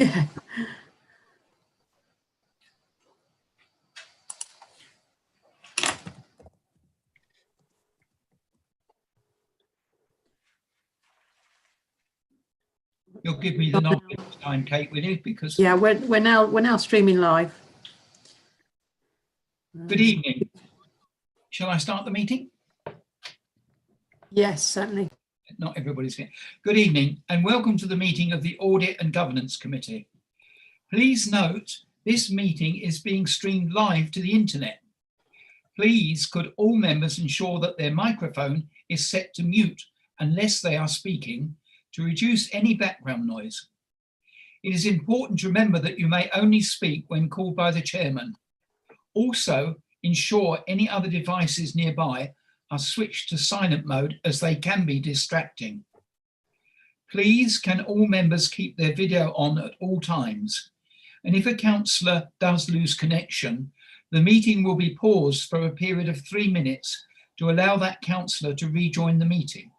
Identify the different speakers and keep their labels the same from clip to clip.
Speaker 1: Yeah.
Speaker 2: You'll give me the nod this time, Kate, will you? Because
Speaker 1: Yeah, we're now streaming live.
Speaker 2: good evening. Shall I start the meeting?
Speaker 1: Yes, certainly.
Speaker 2: Not everybody's here. Good evening and welcome to the meeting of the Audit and Governance Committee. Please note this meeting is being streamed live to the internet. Please could all members ensure that their microphone is set to mute unless they are speaking to reduce any background noise. It is important to remember that you may only speak when called by the chairman. Also, ensure any other devices nearby are switched to silent mode as they can be distracting. Please can all members keep their video on at all times. And if a councillor does lose connection, the meeting will be paused for a period of 3 minutes to allow that councillor to rejoin the meeting.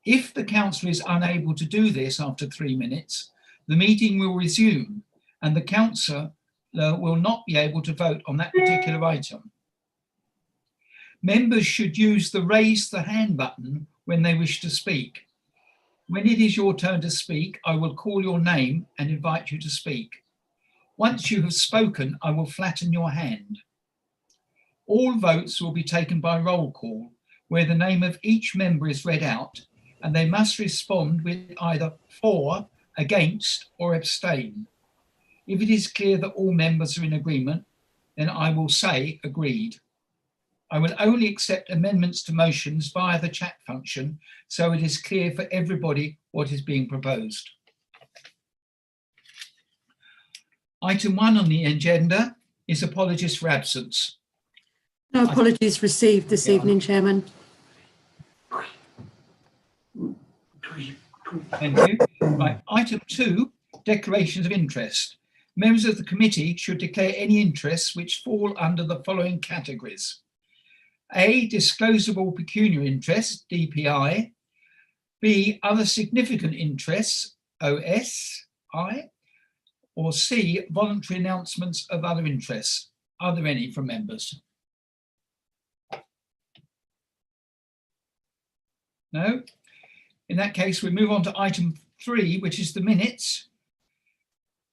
Speaker 2: If the councillor is unable to do this after 3 minutes, the meeting will resume and the councillor will not be able to vote on that particular item. Members should use the raise the hand button when they wish to speak. When it is your turn to speak, I will call your name and invite you to speak. Once you have spoken, I will flatten your hand. All votes will be taken by roll call, where the name of each member is read out, and they must respond with either for, against, or abstain. If it is clear that all members are in agreement, then I will say agreed. I will only accept amendments to motions via the chat function, so it is clear for everybody what is being proposed. Item 1 on the agenda is apologies for absence.
Speaker 1: No apologies received this evening, Chairman.
Speaker 2: Thank you. Right. Item 2, declarations of interest. Members of the committee should declare any interests which fall under the following categories. A, disclosable pecuniary interest, DPI. B, other significant interests, OSI. Or C, voluntary announcements of other interests. Are there any from members? No? In that case, we move on to item 3, which is the minutes.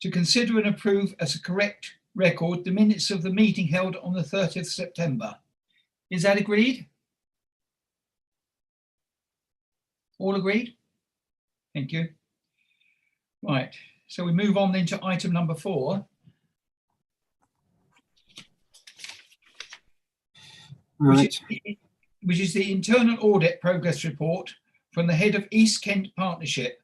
Speaker 2: To consider and approve as a correct record the minutes of the meeting held on the 30th September. Is that agreed? All agreed? Thank you. Right, so we move on then to item number 4.
Speaker 3: Right.
Speaker 2: Which is the internal audit progress report from the head of East Kent Partnership.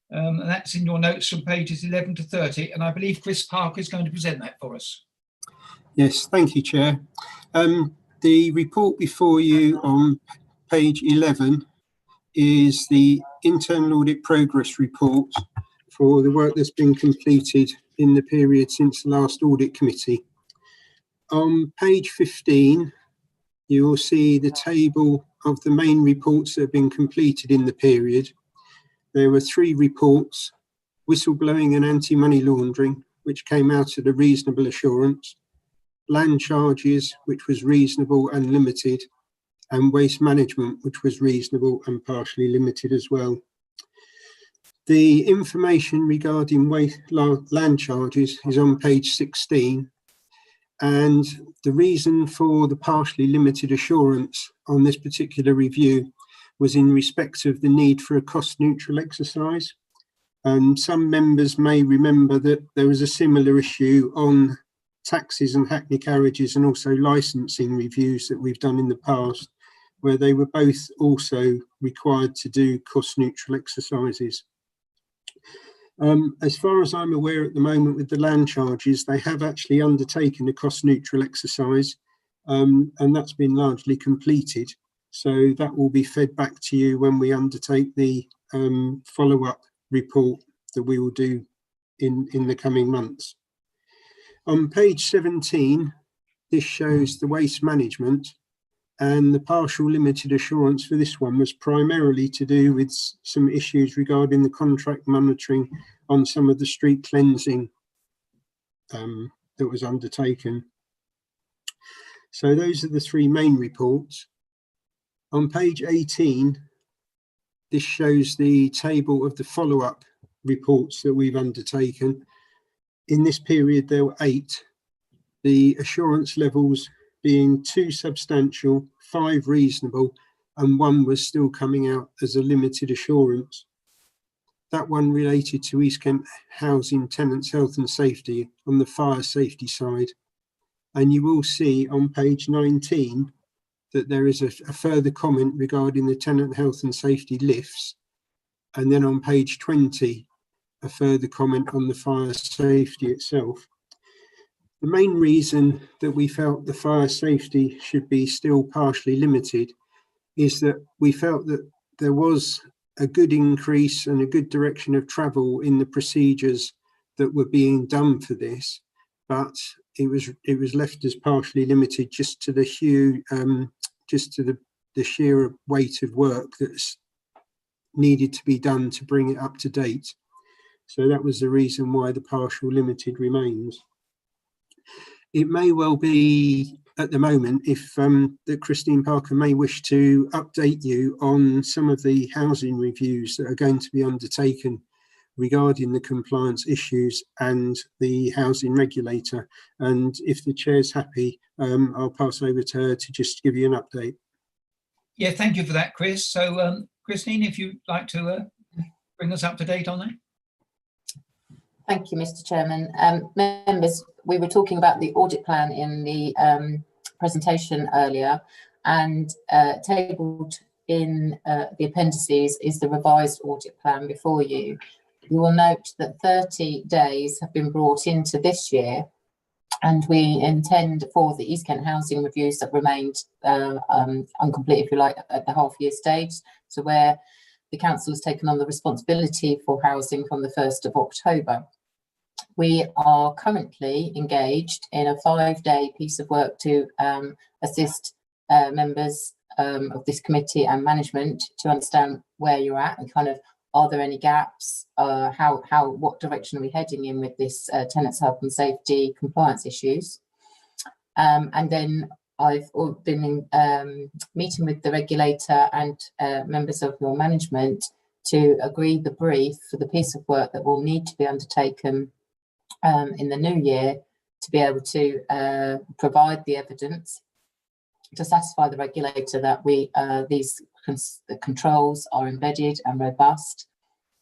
Speaker 2: And that's in your notes from pages 11 to 30. And I believe Chris Parker is going to present that for us.
Speaker 3: Yes, thank you, Chair. The report before you on page 11 is the internal audit progress report for the work that's been completed in the period since the last audit committee. On page 15, you will see the table of the main reports that have been completed in the period. There were 3 reports: whistleblowing and anti-money laundering, which came out at a reasonable assurance, land charges, which was reasonable and limited, and waste management, which was reasonable and partially limited as well. The information regarding land charges is on page 16, and the reason for the partially limited assurance on this particular review was in respect of the need for a cost-neutral exercise. Some members may remember that there was a similar issue on taxis and hackney carriages and also licensing reviews that we've done in the past, where they were both also required to do cost-neutral exercises. As far as I'm aware at the moment with the land charges, they have actually undertaken a cost-neutral exercise, and that's been largely completed. So that will be fed back to you when we undertake the follow-up report that we will do in the coming months. On page 17, this shows the waste management. and the partial limited assurance for this one was primarily to do with some issues regarding the contract monitoring on some of the street cleansing that was undertaken. So those are the three main reports. On page 18, this shows the table of the follow-up reports that we've undertaken. In this period, there were 8, the assurance levels being 2 substantial, 5 reasonable, and 1 was still coming out as a limited assurance. That one related to East Kent Housing Tenants' Health and Safety on the fire safety side. And you will see on page 19 that there is a further comment regarding the tenant health and safety lifts. And then on page 20, a further comment on the fire safety itself. The main reason that we felt the fire safety should be still partially limited is that we felt that there was a good increase and a good direction of travel in the procedures that were being done for this, but it was left as partially limited just to the sheer weight of work that's needed to be done to bring it up to date. So that was the reason why the partial limited remains. It may well be at the moment if that Christine Parker may wish to update you on some of the housing reviews that are going to be undertaken regarding the compliance issues and the housing regulator. And if the chair's happy, I'll pass over to her to just give you an update.
Speaker 2: Yeah, thank you for that, Chris. So Christine, if you'd like to bring us up to date on that.
Speaker 4: Thank you, Mr. Chairman. Members, we were talking about the audit plan in the presentation earlier, and tabled in the appendices is the revised audit plan before you. You will note that 30 days have been brought into this year, and we intend for the East Kent housing reviews that remained incomplete, if you like, at the half-year stage, so where the council has taken on the responsibility for housing from the 1st of October. We are currently engaged in a 5-day piece of work to assist members of this committee and management to understand where you're at and kind of, are there any gaps? What direction are we heading in with this tenants' health and safety compliance issues? And then I've been meeting with the regulator and members of your management to agree the brief for the piece of work that will need to be undertaken in the new year to be able to provide the evidence to satisfy the regulator that these controls are embedded and robust,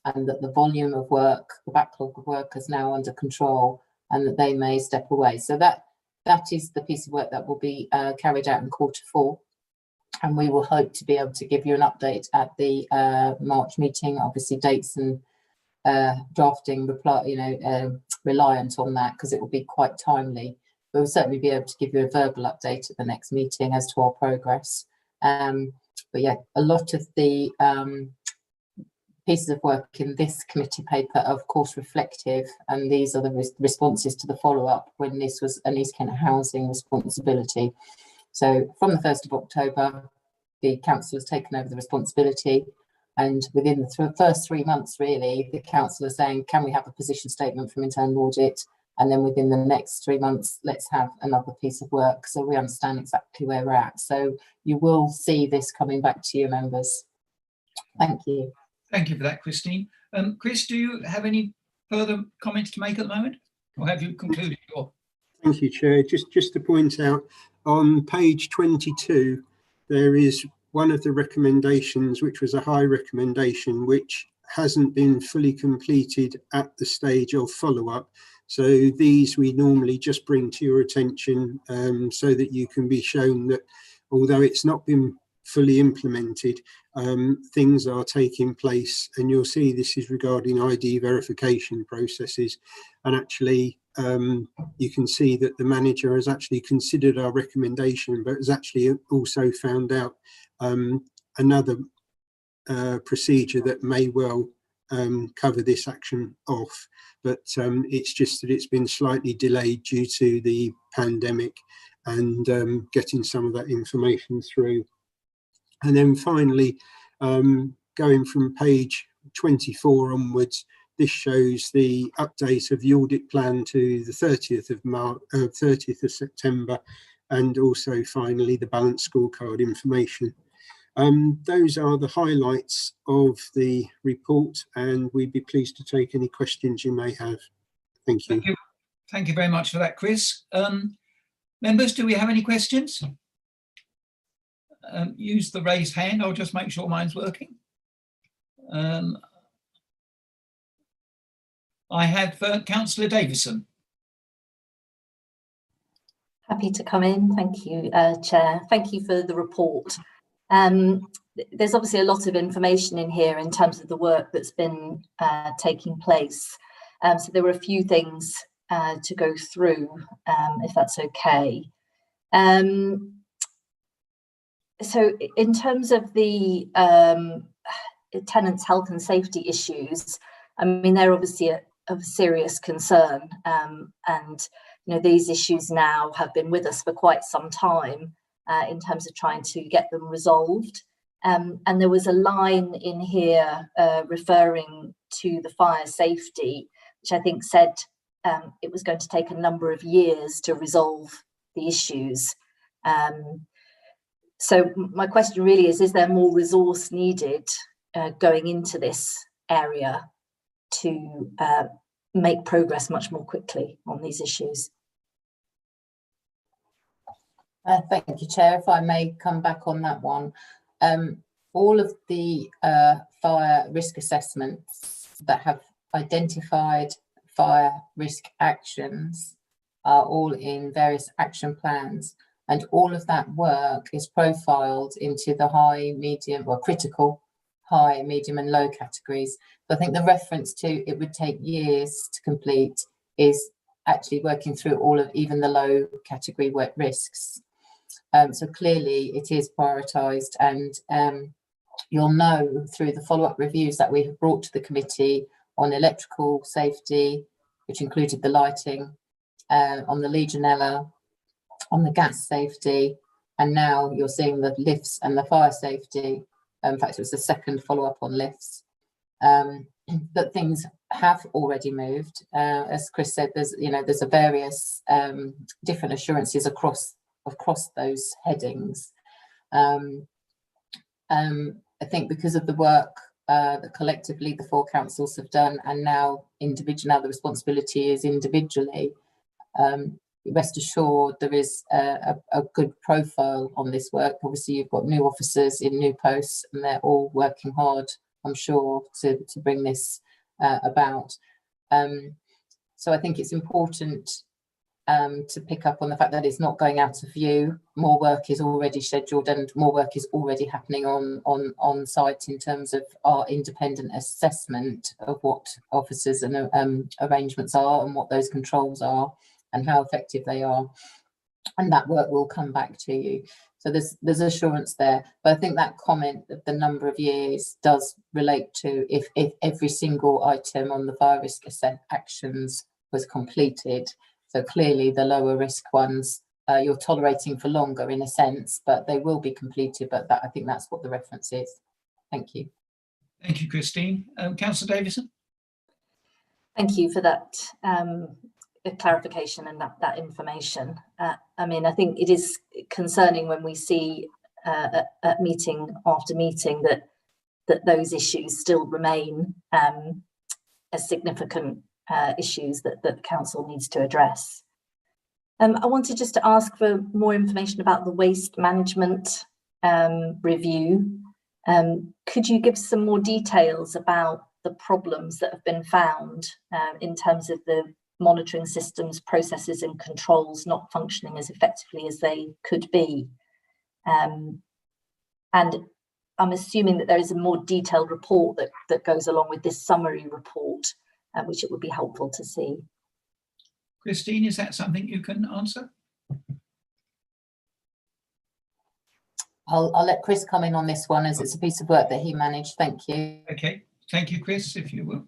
Speaker 4: and that the volume of work, the backlog of work is now under control, and that they may step away. So that is the piece of work that will be carried out in Q4, and we will hope to be able to give you an update at the March meeting. Obviously, dates and drafting reliant on that, because it will be quite timely. We'll certainly be able to give you a verbal update at the next meeting as to our progress. But yeah, a lot of the pieces of work in this committee paper are of course reflective, and these are the responses to the follow-up when this was an East Kent housing responsibility. So from the 1st of October, the council has taken over the responsibility, and within the first 3 months, really, the council is saying, can we have a position statement from internal audit? And then within the next 3 months, let's have another piece of work so we understand exactly where we're at. So you will see this coming back to you, members. Thank you.
Speaker 2: Thank you for that, Christine. Chris, do you have any further comments to make at the moment, or have you concluded your?
Speaker 3: Thank you, Chair. Just to point out, on page 22, there is one of the recommendations, which was a high recommendation, which hasn't been fully completed at the stage of follow-up. So these we normally just bring to your attention so that you can be shown that although it's not been fully implemented, things are taking place, and you'll see this is regarding ID verification processes. And actually you can see that the manager has actually considered our recommendation, but has actually also found out another procedure that may well cover this action off, but it's just that it's been slightly delayed due to the pandemic, and getting some of that information through. And then finally, going from page 24 onwards, this shows the update of the audit plan to the 30th of September, and also finally the balance scorecard information. Those are the highlights of the report, and we'd be pleased to take any questions you may have. Thank you.
Speaker 2: Thank you very much for that, Chris. Members, do we have any questions? Use the raised hand. I'll just make sure mine's working. I have Councillor Davison.
Speaker 5: Happy to come in. Thank you, Chair. Thank you for the report. There's obviously a lot of information in here in terms of the work that's been taking place. So there were a few things to go through, if that's okay. So in terms of the tenants' health and safety issues, I mean, they're obviously of serious concern, and these issues now have been with us for quite some time in terms of trying to get them resolved. And there was a line in here referring to the fire safety, which I think said it was going to take a number of years to resolve the issues. So my question really is there more resource needed going into this area to make progress much more quickly on these issues?
Speaker 4: Thank you, Chair. If I may come back on that one. All of the fire risk assessments that have identified fire risk actions are all in various action plans, and all of that work is profiled into the high, medium, or critical, high, medium and low categories. So I think the reference to it would take years to complete is actually working through all of even the low category risks. So clearly it is prioritised, and you'll know through the follow-up reviews that we have brought to the committee on electrical safety, which included the lighting, on the Legionella, on the gas safety, and now you're seeing the lifts and the fire safety. In fact, it was the second follow-up on lifts. But things have already moved. As Chris said, there's a various different assurances across those headings. I think because of the work that collectively the four councils have done, and now the responsibility is individually, rest assured there is a good profile on this work. Obviously you've got new officers in new posts, and they're all working hard, I'm sure, to bring this about. So I think it's important to pick up on the fact that it's not going out of view. More work is already scheduled, and more work is already happening on site in terms of our independent assessment of what officers and arrangements are, and what those controls are, and how effective they are. And that work will come back to you. So there's assurance there. But I think that comment of the number of years does relate to if every single item on the fire risk actions was completed. So clearly the lower risk ones you're tolerating for longer in a sense, but they will be completed. But I think that's what the reference is. Thank you.
Speaker 2: Thank you, Christine. Councillor Davison.
Speaker 5: Thank you for that clarification and that information. I mean, I think it is concerning when we see at meeting after meeting that those issues still remain as significant issues that the council needs to address. I wanted just to ask for more information about the waste management review. Could you give some more details about the problems that have been found in terms of the monitoring systems, processes and controls not functioning as effectively as they could be? And I'm assuming that there is a more detailed report that goes along with this summary report, which it would be helpful to see.
Speaker 2: Christine, is that something you can answer?
Speaker 4: I'll let Chris come in on this one, as it's a piece of work that he managed. Thank you.
Speaker 2: Okay, thank you, Chris, if you will.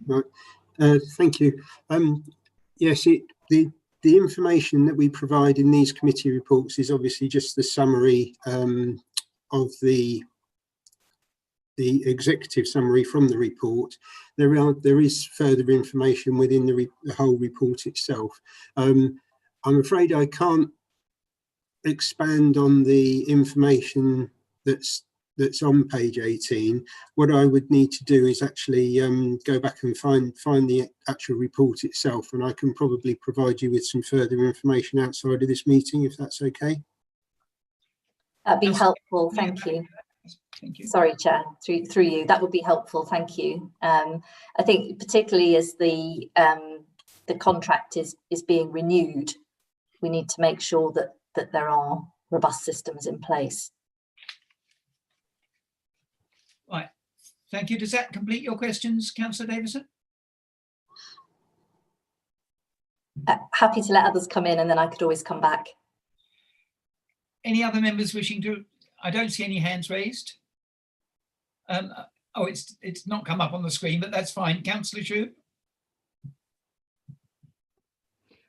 Speaker 3: Right. Thank you. Yes, the information that we provide in these committee reports is obviously just the summary of the executive summary from the report. There is further information within the whole report itself. I'm afraid I can't expand on the information that's on page 18. What I would need to do is actually go back and find the actual report itself, and I can probably provide you with some further information outside of this meeting, if that's okay.
Speaker 5: That'd be helpful, thank you.
Speaker 2: Thank you.
Speaker 5: Sorry, Chair, through you, that would be helpful, thank you. I think particularly as the contract is being renewed, we need to make sure that there are robust systems in place.
Speaker 2: Right, thank you. Does that complete your questions, Councillor Davison?
Speaker 5: Happy to let others come in and then I could always come back.
Speaker 2: Any other members wishing to? I don't see any hands raised. Oh, it's not come up on the screen, but that's fine. Councillor Shue.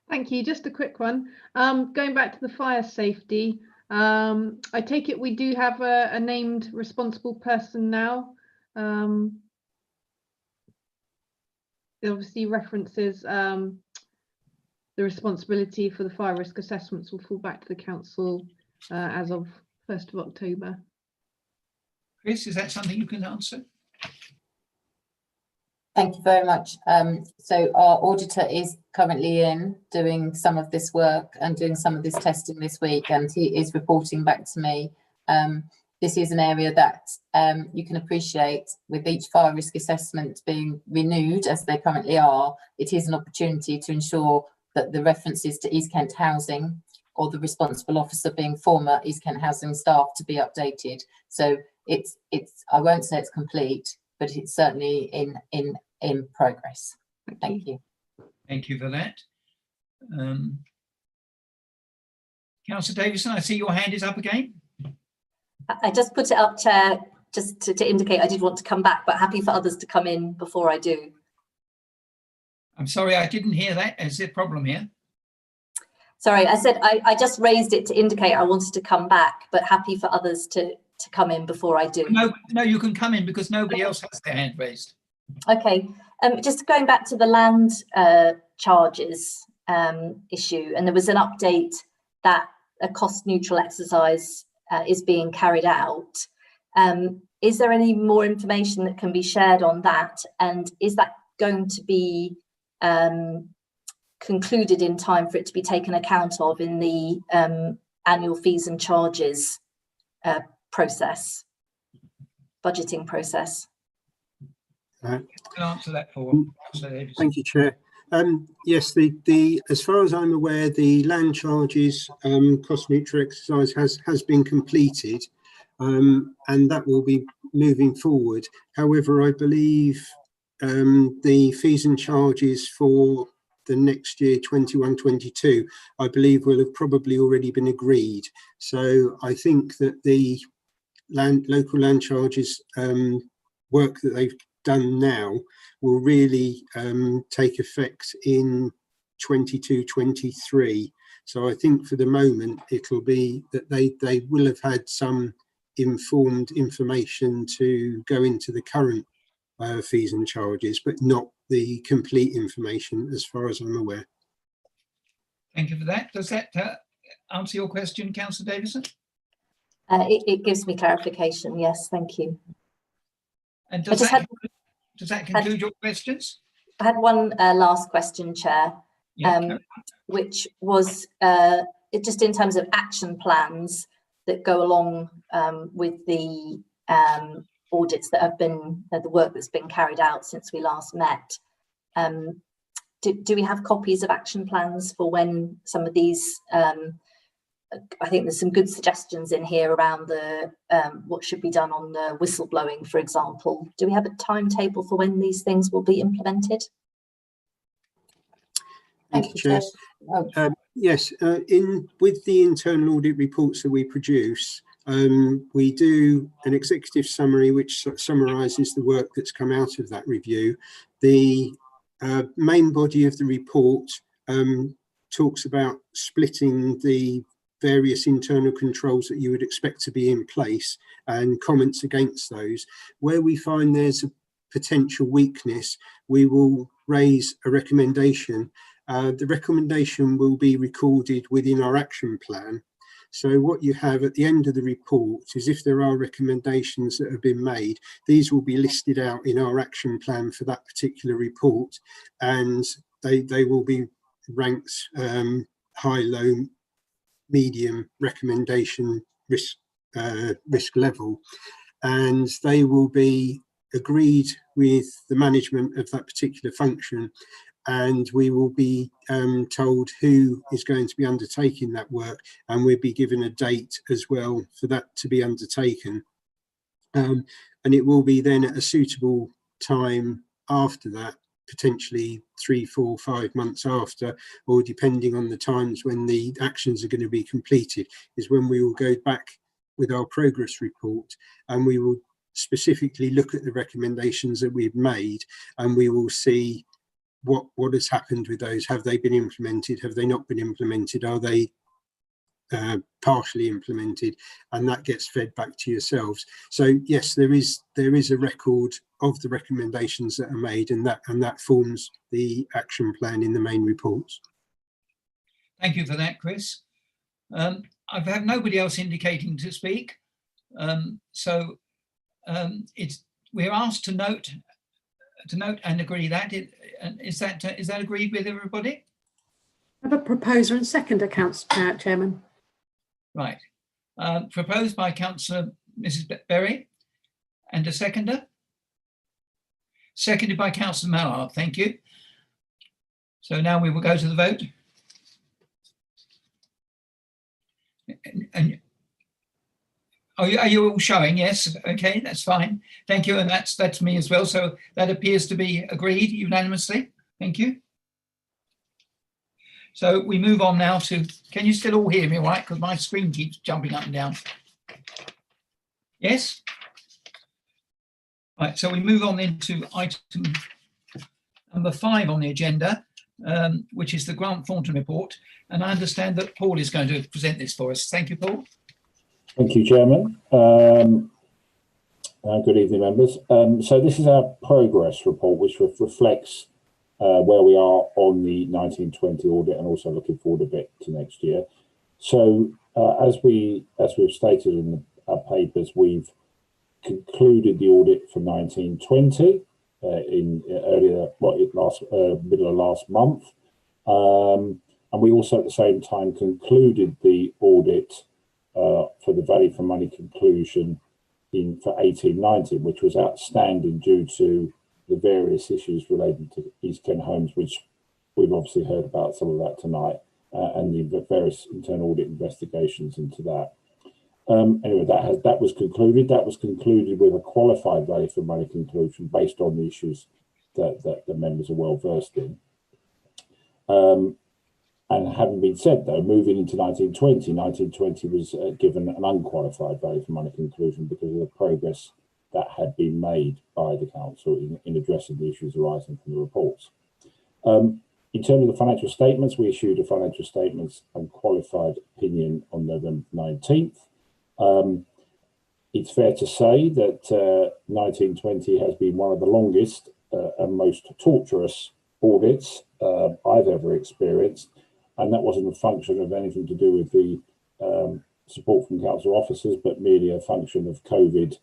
Speaker 6: Thank you. Just a quick one. Going back to the fire safety, I take it we do have a named responsible person now. It obviously references the responsibility for the fire risk assessments will fall back to the council as of 1st of October.
Speaker 2: Chris, is that something you can answer?
Speaker 4: Thank you very much. So our auditor is currently doing some of this work and doing some of this testing this week, and he is reporting back to me. This is an area that you can appreciate with each fire risk assessment being renewed as they currently are. It is an opportunity to ensure that the references to East Kent Housing or the responsible officer being former East Kent Housing staff to be updated. So it's I won't say it's complete, but it's certainly in progress. Thank you.
Speaker 2: Thank you for that. Councillor Davison, I see your hand is up again.
Speaker 5: I just put it up, Chair, just to indicate I did want to come back, but happy for others to come in before I do.
Speaker 2: I'm sorry, I didn't hear that. Is there a problem here?
Speaker 5: Sorry, I said I just raised it to indicate I wanted to come back, but happy for others to come in before I do.
Speaker 2: No, you can come in because nobody else has their hand raised.
Speaker 5: Okay, just going back to the land charges issue, and there was an update that a cost neutral exercise is being carried out. Is there any more information that can be shared on that? And is that going to be concluded in time for it to be taken account of in the annual fees and charges process, budgeting process?
Speaker 2: I can answer that for
Speaker 3: Thank you, Chair. Yes, as far as I'm aware, the land charges cost neutral exercise has been completed, and that will be moving forward. However, I believe the fees and charges for the next year, 21-22, I believe will have probably already been agreed. So I think that the local land charges work that they've done now will really take effect in 22-23. So I think for the moment it'll be that they will have had some informed information to go into the current fees and charges, but not the complete information as far as I'm aware.
Speaker 2: Thank you for that. Does that answer your question, Councillor Davison?
Speaker 5: It gives me clarification, yes, thank you.
Speaker 2: And does that conclude your questions?
Speaker 5: I had one last question, Chair,
Speaker 2: Yeah,
Speaker 5: which was just in terms of action plans that go along with the audits that have been, the work that's been carried out since we last met. Do we have copies of action plans for when some of these, I think there's some good suggestions in here around the what should be done on the whistleblowing, for example. Do we have a timetable for when these things will be implemented?
Speaker 3: Thank you, Chair. Yes, with the internal audit reports that we produce, we do an executive summary which summarises the work that's come out of that review. The main body of the report talks about splitting the various internal controls that you would expect to be in place and comments against those. Where we find there's a potential weakness, we will raise a recommendation. The recommendation will be recorded within our action plan. So what you have at the end of the report is, if there are recommendations that have been made, these will be listed out in our action plan for that particular report, and they will be ranked high, low, medium recommendation risk level, and they will be agreed with the management of that particular function, and we will be told who is going to be undertaking that work, and we'll be given a date as well for that to be undertaken. And it will be then at a suitable time after that, potentially 3, 4, 5 months after, or depending on the times when the actions are going to be completed, is when we will go back with our progress report, and we will specifically look at the recommendations that we've made, and we will see what has happened with those. Have they been implemented? Have they not been implemented? Are they partially implemented? And that gets fed back to yourselves. So yes, there is a record of the recommendations that are made, and that forms the action plan in the main reports.
Speaker 2: Thank you for that, Chris. I've had nobody else indicating to speak, so we're asked to note and agree that. Is that agreed with everybody?
Speaker 1: I have a proposer and seconder, Chairman.
Speaker 2: Right. Proposed by Councillor Mrs. Berry, and a seconder? Seconded by Councillor Mallard. Thank you. So now we will go to the vote. And are you all showing? Yes. Okay, that's fine. Thank you. And that's me as well. So that appears to be agreed unanimously. Thank you. So we move on now to, can you still all hear me, right? Because my screen keeps jumping up and down. Yes? Right, so we move on into item number 5 on the agenda, which is the Grant Thornton report. And I understand that Paul is going to present this for us. Thank you, Paul.
Speaker 7: Thank you, Chairman. Good evening, members. So this is our progress report, which reflects where we are on the 1920 audit, and also looking forward a bit to next year. So as we've stated in our papers, we've concluded the audit for 1920 middle of last month, and we also at the same time concluded the audit for the value for money conclusion for 1819, which was outstanding due to the various issues related to East Kent Homes, which we've obviously heard about some of that tonight, and the various internal audit investigations into that. Anyway, that was concluded. That was concluded with a qualified value for money conclusion based on the issues that the members are well versed in. And having been said, though, moving into 1920 was given an unqualified value for money conclusion because of the progress that had been made by the council in addressing the issues arising from the reports. In terms of the financial statements, we issued a financial statements and qualified opinion on November 19th. It's fair to say that 1920 has been one of the longest and most torturous audits I've ever experienced, and that wasn't a function of anything to do with the support from council officers, but merely a function of COVID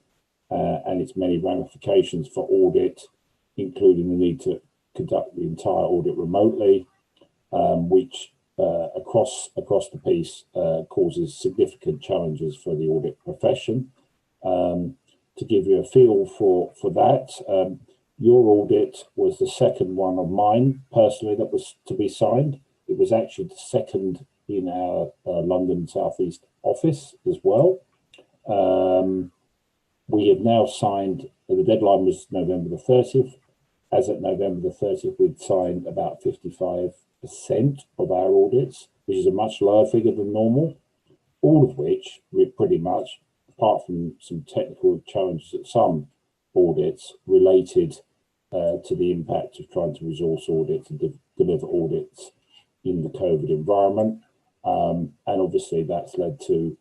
Speaker 7: and its many ramifications for audit, including the need to conduct the entire audit remotely, which across the piece causes significant challenges for the audit profession. To give you a feel for that, your audit was the second one of mine personally that was to be signed. It was actually the second in our London South East office as well. We have now signed, the deadline was November the 30th. As at November the 30th, we'd signed about 55% of our audits, which is a much lower figure than normal, all of which we pretty much, apart from some technical challenges at some audits, related to the impact of trying to resource audits and deliver audits in the COVID environment. And obviously that's led to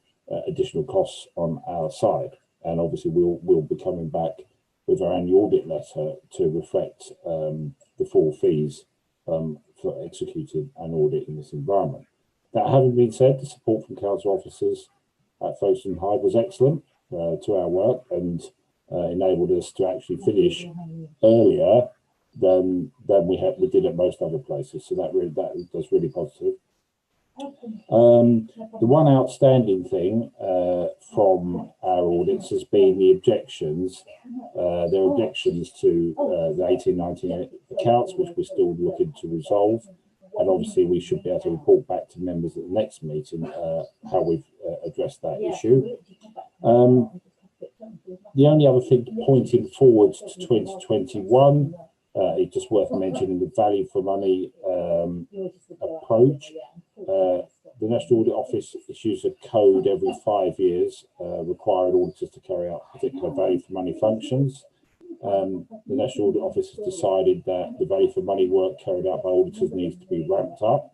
Speaker 7: additional costs on our side. And obviously we'll be coming back with our annual audit letter to reflect the full fees for executing an audit in this environment. That having been said, the support from council officers at Folkestone Hyde was excellent to our work and enabled us to actually finish earlier than we did at most other places. So that was really positive. The one outstanding thing from our audits has been the objections. There are objections to the 18-19 accounts, which we're still looking to resolve. And obviously we should be able to report back to members at the next meeting how we've addressed that issue. The only other thing pointing forwards to 2021, it's just worth mentioning the value for money approach. The National Audit Office issues a code every 5 years requiring auditors to carry out particular value for money functions. The National Audit Office has decided that the value for money work carried out by auditors needs to be ramped up.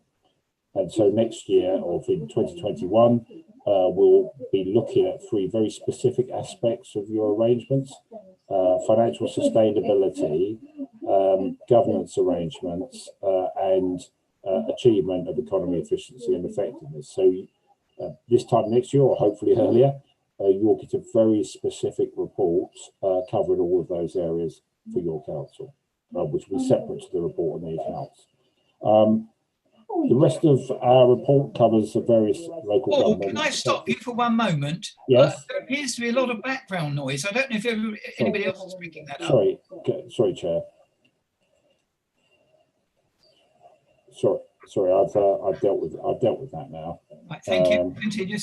Speaker 7: And so next year, or in 2021, we'll be looking at 3 very specific aspects of your arrangements: financial sustainability, governance arrangements, and achievement of economy efficiency and effectiveness. So this time next year, or hopefully earlier, you'll get a very specific report covering all of those areas for your council, which will be separate to the report on the accounts. The rest of our report covers the various local government.
Speaker 2: Can I stop you for one moment?
Speaker 7: Yes.
Speaker 2: There appears to be a lot of background noise. I don't know if anybody else is picking that up.
Speaker 7: Sorry, Chair. Sorry, I've dealt with that now.
Speaker 2: Right, thank you. Continue.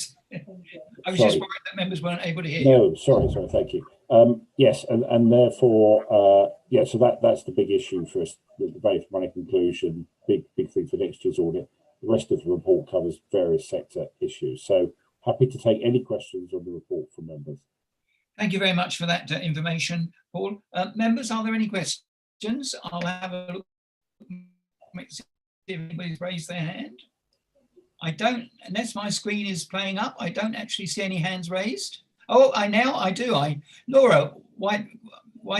Speaker 2: I was just worried that members weren't able to hear you.
Speaker 7: No, sorry, thank you. Yes, and therefore, yeah, so that's the big issue for us, the value for money conclusion, big thing for next year's audit. The rest of the report covers various sector issues. So happy to take any questions on the report from members.
Speaker 2: Thank you very much for that information, Paul. Members, are there any questions? I'll have a look. See if anybody's raised their hand. I don't, unless my screen is playing up, I don't actually see any hands raised. Oh, I do. Laura, why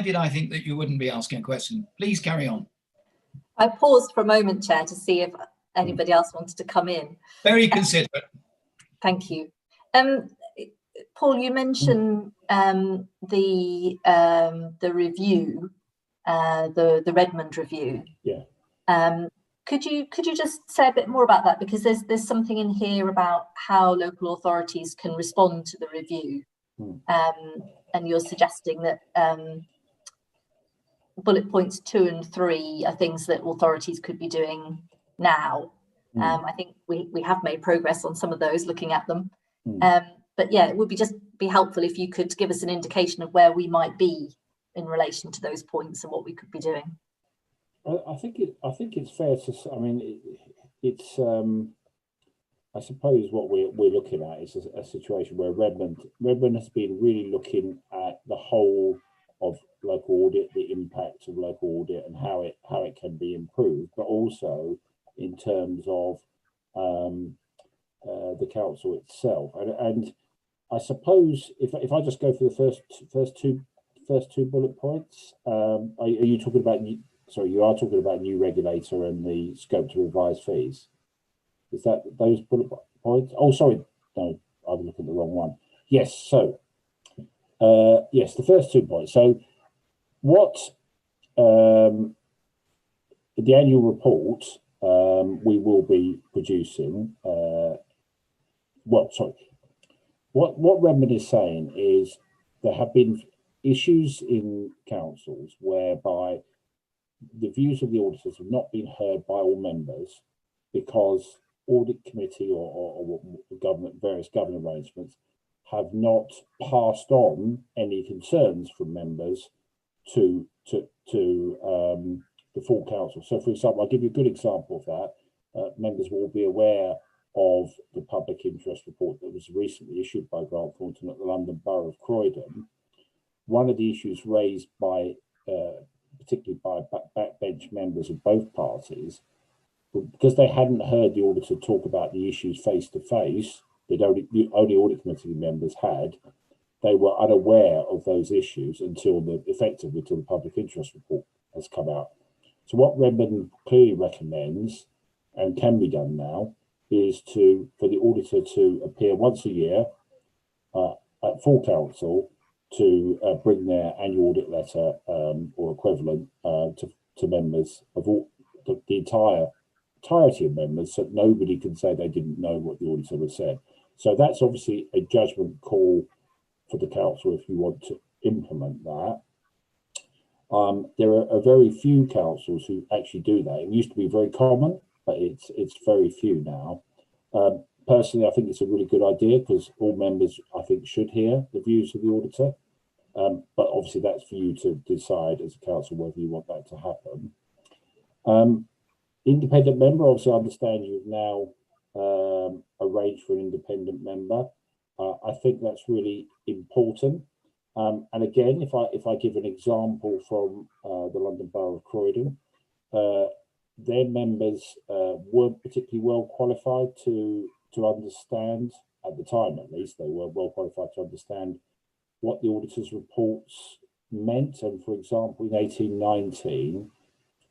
Speaker 2: did I think that you wouldn't be asking a question? Please carry on.
Speaker 5: I paused for a moment, Chair, to see if anybody else wanted to come in.
Speaker 2: Very considerate.
Speaker 5: Thank you. Paul, you mentioned the review, the Redmond review.
Speaker 7: Yeah.
Speaker 5: Could you just say a bit more about that? Because there's something in here about how local authorities can respond to the review. And you're suggesting that bullet points 2 and 3 are things that authorities could be doing now. I think we have made progress on some of those, looking at them. But yeah, it would be helpful if you could give us an indication of where we might be in relation to those points and what we could be doing.
Speaker 7: I think it's fair to say, I mean, it's I suppose what we're looking at is a situation where Redmond has been really looking at the whole of local audit, the impact of local audit and how it can be improved, but also in terms of the council itself. And I suppose if I just go for the first two bullet points, are you talking about? Sorry, you are talking about new regulator and the scope to revise fees. Is that those bullet points? Oh, sorry, no, I'm looking at the wrong one. Yes, so yes, the first 2 points. So what the annual report we will be producing. What Redmond is saying is there have been issues in councils whereby the views of the auditors have not been heard by all members because audit committee or various government arrangements have not passed on any concerns from members to the full council. So, for example, I'll give you a good example of that. Members will be aware of the public interest report that was recently issued by Grant Thornton at the London Borough of Croydon. One of the issues raised by particularly by backbench members of both parties because they hadn't heard the auditor talk about the issues face to face, the only audit committee members had, they were unaware of those issues effectively until the public interest report has come out. So what Redmond clearly recommends, and can be done now, is for the auditor to appear once a year at full council to bring their annual audit letter or equivalent to members of all the entirety of members, so nobody can say they didn't know what the auditor had said. So that's obviously a judgment call for the council if you want to implement that. There are very few councils who actually do that. It used to be very common, but it's very few now. Personally, I think it's a really good idea because all members, I think, should hear the views of the auditor. But obviously that's for you to decide as a council whether you want that to happen. Independent member, obviously I understand you've now arranged for an independent member. I think that's really important. And again, if I give an example from the London Borough of Croydon, their members weren't particularly well qualified to understand, at the time at least, they were well qualified to understand what the auditor's reports meant. And for example, in 1819,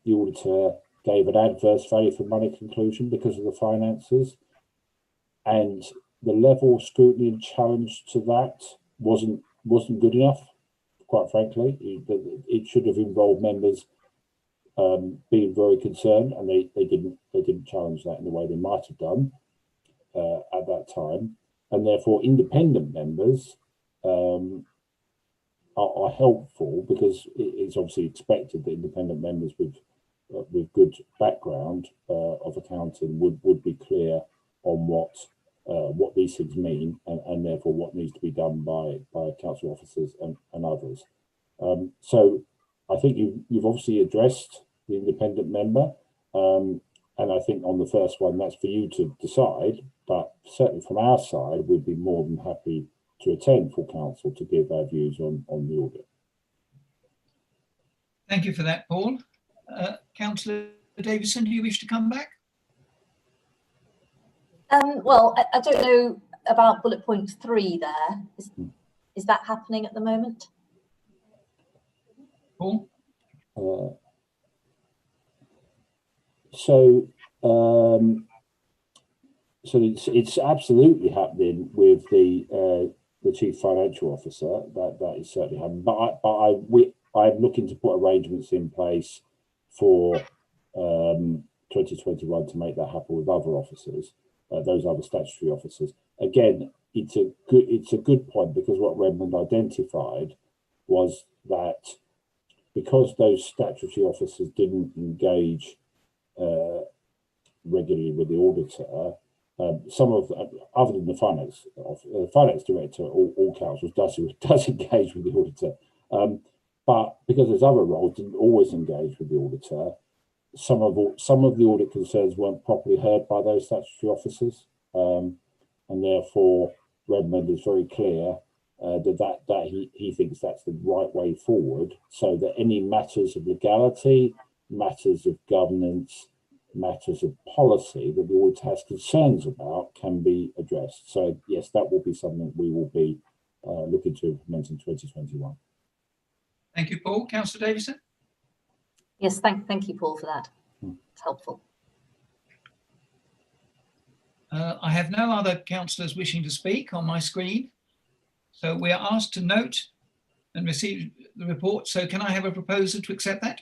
Speaker 7: the auditor gave an adverse value for money conclusion because of the finances, and the level of scrutiny and challenge to that wasn't good enough, quite frankly. It should have involved members being very concerned, and they didn't challenge that in the way they might have done at that time. And therefore independent members are helpful, because it's obviously expected that independent members with good background of accounting would be clear on what these things mean, and therefore what needs to be done by council officers and others. So I think you've obviously addressed the independent member, and I think on the first one that's for you to decide, but certainly from our side we'd be more than happy to attend full council to give our views on the audit.
Speaker 2: Thank you for that, Paul. Councillor Davison, do you wish to come back?
Speaker 5: Well, I don't know about bullet point 3 there. Is that happening at the moment?
Speaker 2: Paul?
Speaker 7: So it's absolutely happening with the chief financial officer. That is certainly happening. But I'm looking to put arrangements in place for 2021 to make that happen with other officers, those other statutory officers. Again, it's a good point, because what Redmond identified was that because those statutory officers didn't engage regularly with the auditor, some of other than the finance director, all councils does engage with the auditor, but because there's other roles, didn't always engage with the auditor. Some of the audit concerns weren't properly heard by those statutory officers, and therefore Redmond is very clear that he thinks that's the right way forward, so that any matters of legality, matters of governance, matters of policy that the audit has concerns about can be addressed. So yes, that will be something we will be looking to implement in 2021.
Speaker 2: Thank you, Paul. Councillor Davison?
Speaker 5: Yes, thank you, Paul, for that. It's helpful.
Speaker 2: I have no other councillors wishing to speak on my screen, so we are asked to note and receive the report. So can I have a proposal to accept that?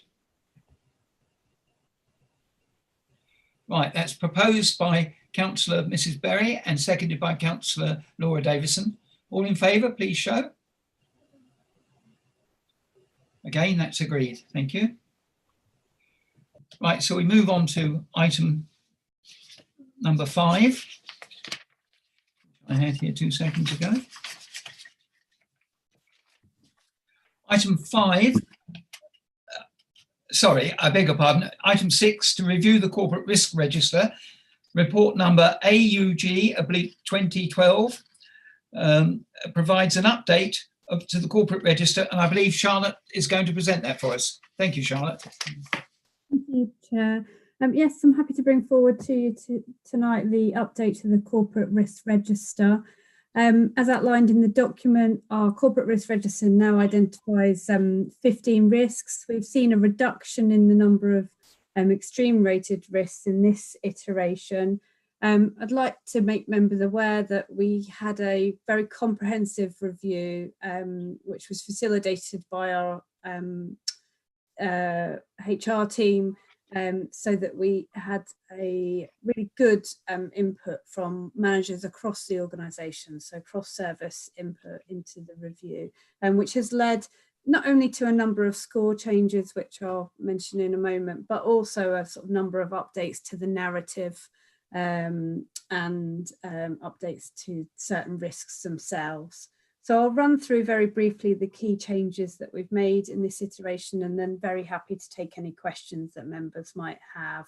Speaker 2: Right, that's proposed by Councillor Mrs. Berry and seconded by Councillor Laura Davison. All in favour, please show. Again, that's agreed. Thank you. Right, so we move on to item number 5. I had here 2 seconds ago. Item 5. Sorry, I beg your pardon. Item 6, to review the corporate risk register, report number AUG/2012, provides an update to the corporate register, and I believe Charlotte is going to present that for us. Thank you, Charlotte.
Speaker 1: Thank you, Chair.
Speaker 8: Yes, I'm happy to bring forward to you tonight the update to the Corporate Risk Register. As outlined in the document, our Corporate Risk Register now identifies 15 risks. We've seen a reduction in the number of extreme rated risks in this iteration. I'd like to make members aware that we had a very comprehensive review, which was facilitated by our HR team, so that we had a really good input from managers across the organisation, so cross-service input into the review, which has led not only to a number of score changes, which I'll mention in a moment, but also a sort of number of updates to the narrative and updates to certain risks themselves. So I'll run through very briefly the key changes that we've made in this iteration, and then very happy to take any questions that members might have.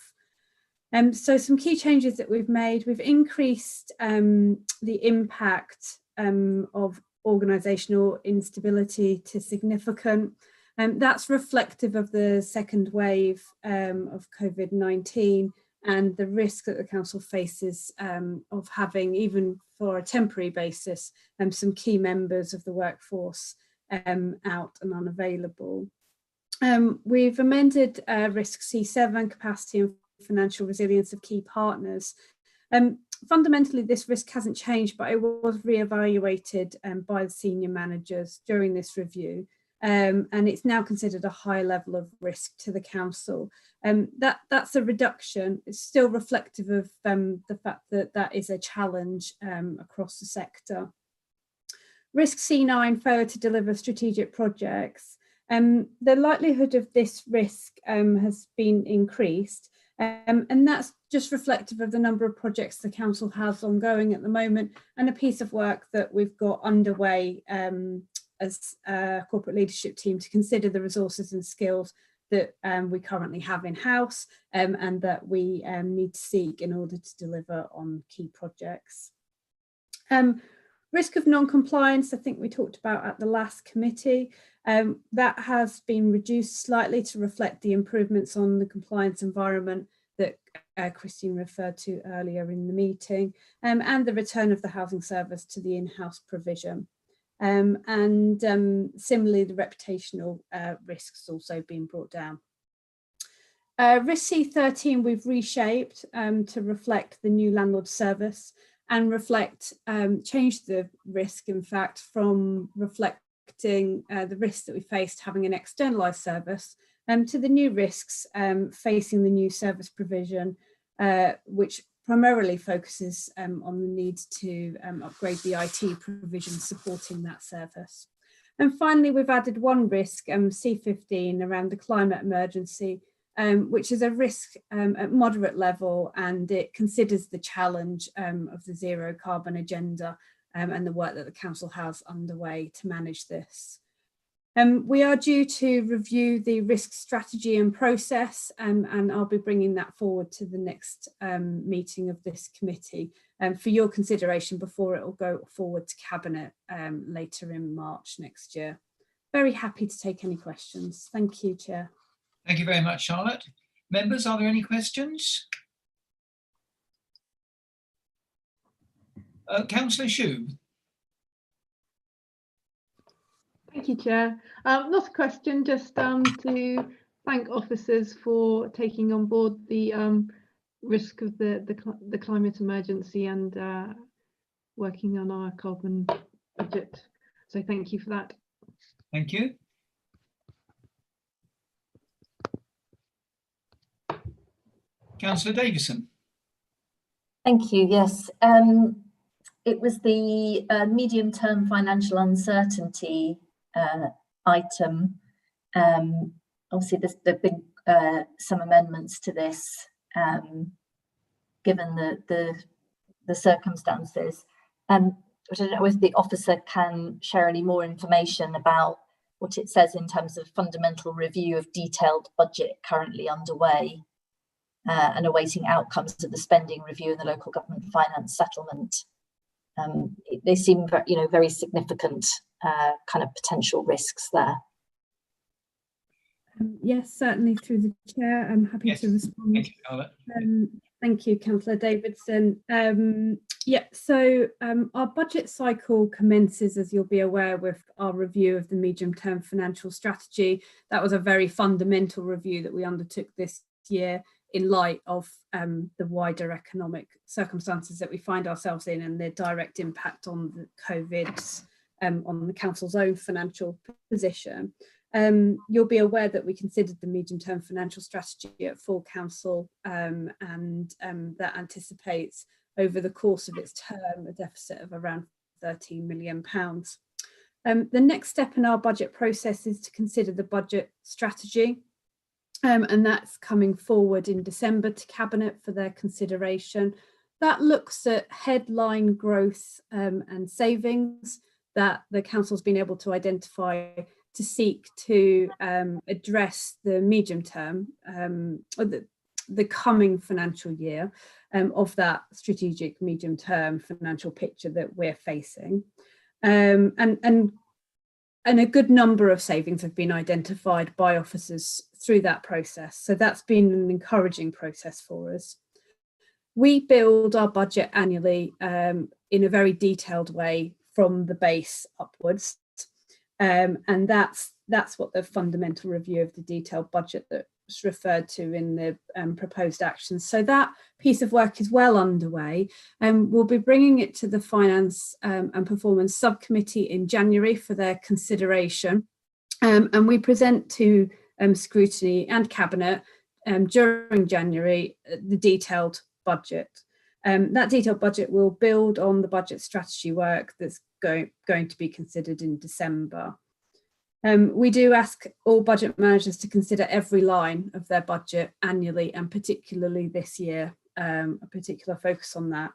Speaker 8: So some key changes that we've made: we've increased the impact of organisational instability to significant. That's reflective of the second wave of COVID-19 and the risk that the council faces of having, even for a temporary basis, some key members of the workforce out and unavailable. We've amended risk C7, capacity and financial resilience of key partners. Fundamentally, this risk hasn't changed, but it was re-evaluated by the senior managers during this review. And it's now considered a high level of risk to the council. That's a reduction. It's still reflective of the fact that that is a challenge across the sector. Risk C9, failure to deliver strategic projects. The likelihood of this risk has been increased, and that's just reflective of the number of projects the council has ongoing at the moment, and a piece of work that we've got underway as a corporate leadership team to consider the resources and skills that we currently have in-house and that we need to seek in order to deliver on key projects. Risk of non-compliance, I think we talked about at the last committee. That has been reduced slightly to reflect the improvements on the compliance environment that Christine referred to earlier in the meeting, and the return of the housing service to the in-house provision. And similarly, the reputational risks also being brought down. Risk C13 we've reshaped to reflect the new landlord service and reflect, change the risk, in fact, from reflecting the risks that we faced having an externalised service to the new risks facing the new service provision, which primarily focuses on the need to upgrade the IT provision supporting that service. And finally, we've added one risk, C15, around the climate emergency, which is a risk at moderate level, and it considers the challenge of the zero carbon agenda and the work that the council has underway to manage this. We are due to review the risk strategy and process, and I'll be bringing that forward to the next meeting of this committee for your consideration before it will go forward to Cabinet later in March next year. Very happy to take any questions. Thank you, Chair.
Speaker 2: Thank you very much, Charlotte. Members, are there any questions? Councillor Shue.
Speaker 6: Thank you, Chair. Not a question, just to thank officers for taking on board the risk of the climate emergency and working on our carbon budget. So thank you for that.
Speaker 2: Thank you. Councillor Davison.
Speaker 5: Thank you. Yes, it was the medium-term financial uncertainty item. Obviously, there've been some amendments to this, given the circumstances. But I don't know whether the officer can share any more information about what it says in terms of fundamental review of detailed budget currently underway and awaiting outcomes of the spending review and the local government finance settlement. They seem, very significant kind of potential risks there.
Speaker 8: Yes, certainly through the chair. I'm happy
Speaker 2: Yes.
Speaker 8: to respond.
Speaker 2: Thank you, Charlotte.
Speaker 8: Thank you, Councillor Davidson. So our budget cycle commences, as you'll be aware, with our review of the medium-term financial strategy. That was a very fundamental review that we undertook this year in light of the wider economic circumstances that we find ourselves in and their direct impact on the COVID, on the council's own financial position. You'll be aware that we considered the medium-term financial strategy at full council, and that anticipates over the course of its term a deficit of around £13 million. The next step in our budget process is to consider the budget strategy, and that's coming forward in December to Cabinet for their consideration. That looks at headline growth and savings that the council's been able to identify to seek to address the medium term, or the coming financial year of that strategic medium term financial picture that we're facing. And a good number of savings have been identified by officers through that process. So that's been an encouraging process for us. We build our budget annually in a very detailed way from the base upwards. And that's what the fundamental review of the detailed budget that's referred to in the proposed actions. So that piece of work is well underway, and we'll be bringing it to the Finance and Performance Subcommittee in January for their consideration. And we present to scrutiny and Cabinet during January the detailed budget. That detailed budget will build on the budget strategy work that's going to be considered in December. We do ask all budget managers to consider every line of their budget annually, and particularly this year, a particular focus on that.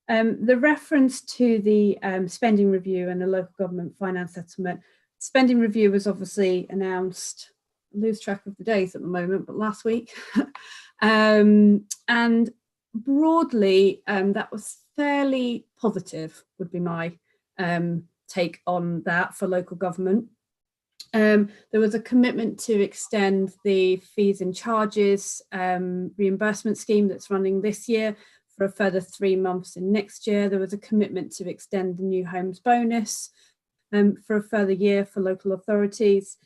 Speaker 8: The reference to the spending review and the local government finance settlement, spending review was obviously announced, I lose track of the days at the moment, but last week. And broadly, that was fairly positive, would be my take on that for local government. There was a commitment to extend the fees and charges reimbursement scheme that's running this year for a further 3 months in next year. There was a commitment to extend the new homes bonus for a further year for local authorities,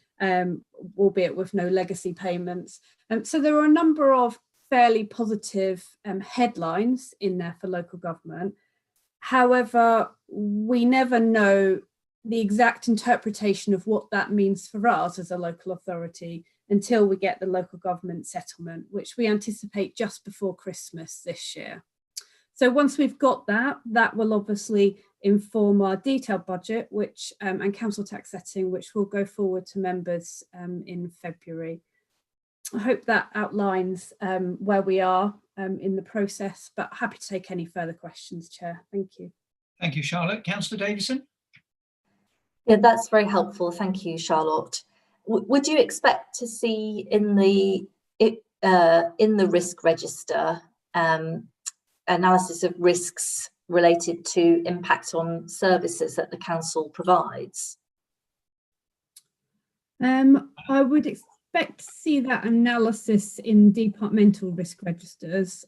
Speaker 8: albeit with no legacy payments. So there are a number of fairly positive headlines in there for local government. However, we never know the exact interpretation of what that means for us as a local authority until we get the local government settlement, which we anticipate just before Christmas this year. So once we've got that, that will obviously inform our detailed budget, which and council tax setting, which will go forward to members in February. I hope that outlines where we are in the process, but happy to take any further questions, Chair. Thank you.
Speaker 2: Thank you, Charlotte. Councillor Davison?
Speaker 5: Yeah, that's very helpful. Thank you, Charlotte. Would you expect to see in the risk register analysis of risks related to impact on services that the council provides?
Speaker 8: I would expect to see that analysis in departmental risk registers,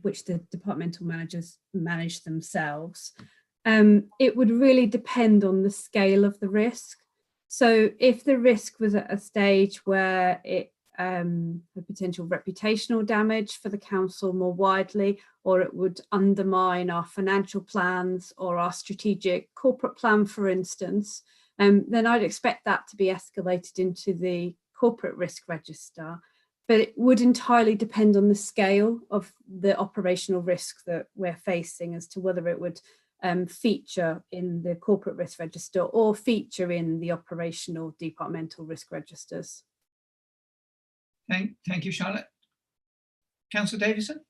Speaker 8: which the departmental managers manage themselves. It would really depend on the scale of the risk. So if the risk was at a stage where it had potential reputational damage for the council more widely, or it would undermine our financial plans or our strategic corporate plan, for instance, then I'd expect that to be escalated into the corporate risk register. But it would entirely depend on the scale of the operational risk that we're facing as to whether it would feature in the corporate risk register or feature in the operational departmental risk registers.
Speaker 2: Thank you, Charlotte. Councillor Davison?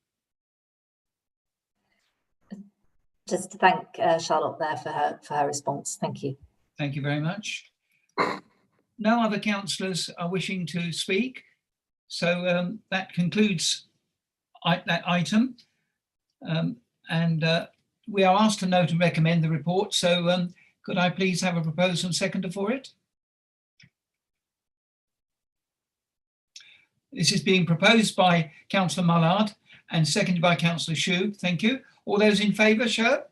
Speaker 5: Just to thank Charlotte there for her response. Thank you.
Speaker 2: Thank you very much. No other councillors are wishing to speak, so that concludes that item. We are asked to note and recommend the report, so could I please have a proposal and seconder for it? This is being proposed by Councillor Mullard and seconded by Councillor Shue. Thank you. All those in favour, show.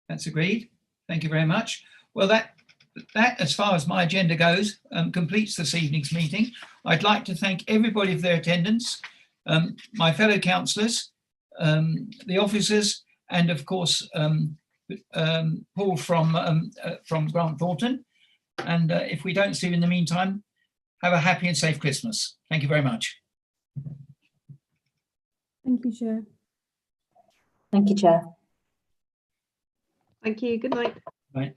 Speaker 2: That's agreed. Thank you very much. Well, that as far as my agenda goes, completes this evening's meeting. I'd like to thank everybody for their attendance, my fellow councillors, the officers, and of course, Paul from Grant Thornton. And if we don't see you in the meantime, have a happy and safe Christmas. Thank you very much.
Speaker 8: Thank you, Chair.
Speaker 5: Thank you, Chair.
Speaker 6: Thank you. Good night.
Speaker 2: Right.